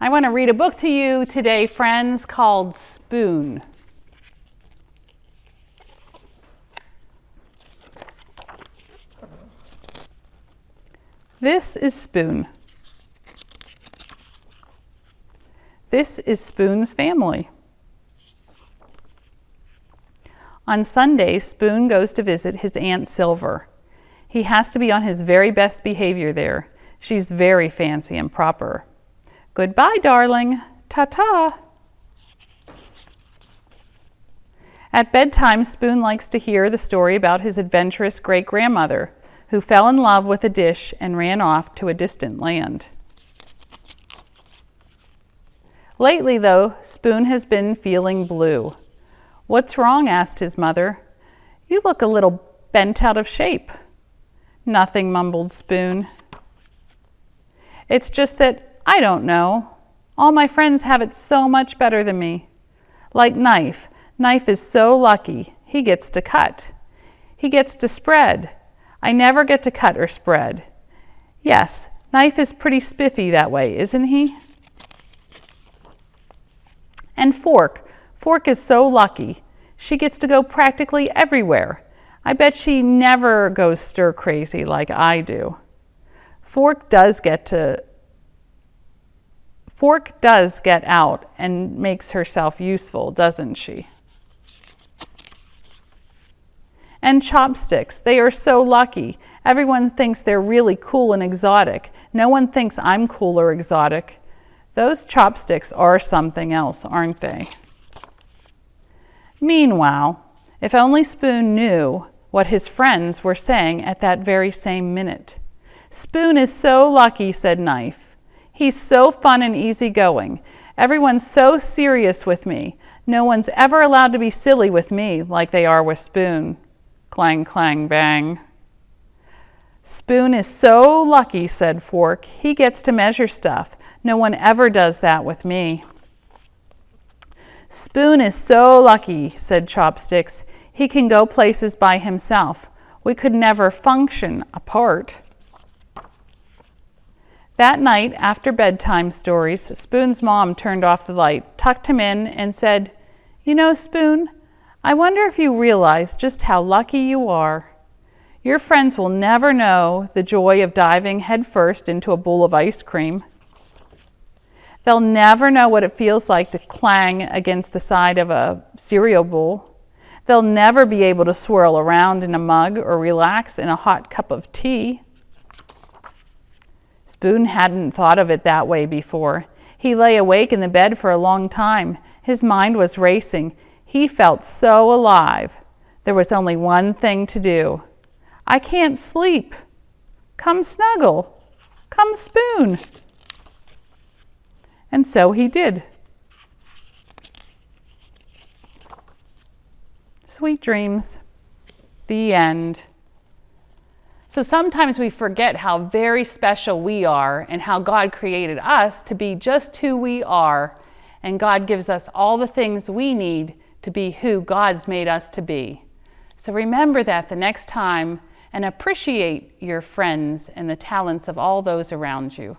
I want to read a book to you today, friends, called Spoon. This is Spoon. This is Spoon's family. On Sunday, Spoon goes to visit his Aunt Silver. He has to be on his very best behavior there. She's very fancy and proper. Goodbye, darling. Ta-ta. At bedtime, Spoon likes to hear the story about his adventurous great-grandmother who fell in love with a dish and ran off to a distant land. Lately, though, Spoon has been feeling blue. What's wrong? Asked his mother. You look a little bent out of shape. Nothing, mumbled Spoon. It's just that I don't know. All my friends have it so much better than me. Like Knife. Knife is so lucky. He gets to cut. He gets to spread. I never get to cut or spread. Yes, Knife is pretty spiffy that way, isn't he? And Fork. Fork is so lucky. She gets to go practically everywhere. I bet she never goes stir crazy like I do. Fork does get out and makes herself useful, doesn't she? And Chopsticks, they are so lucky. Everyone thinks they're really cool and exotic. No one thinks I'm cool or exotic. Those Chopsticks are something else, aren't they? Meanwhile, if only Spoon knew what his friends were saying at that very same minute. Spoon is so lucky, said Knife. He's so fun and easygoing. Everyone's so serious with me. No one's ever allowed to be silly with me like they are with Spoon. Clang, clang, bang. Spoon is so lucky, said Fork. He gets to measure stuff. No one ever does that with me. Spoon is so lucky, said Chopsticks. He can go places by himself. We could never function apart. That night, after bedtime stories, Spoon's mom turned off the light, tucked him in, and said, You know, Spoon, I wonder if you realize just how lucky you are. Your friends will never know the joy of diving headfirst into a bowl of ice cream. They'll never know what it feels like to clang against the side of a cereal bowl. They'll never be able to swirl around in a mug or relax in a hot cup of tea. Spoon hadn't thought of it that way before. He lay awake in the bed for a long time. His mind was racing. He felt so alive. There was only one thing to do. I can't sleep. Come snuggle. Come Spoon. And so he did. Sweet dreams. The end. So sometimes we forget how very special we are and how God created us to be just who we are. And God gives us all the things we need to be who God's made us to be. So remember that the next time and appreciate your friends and the talents of all those around you.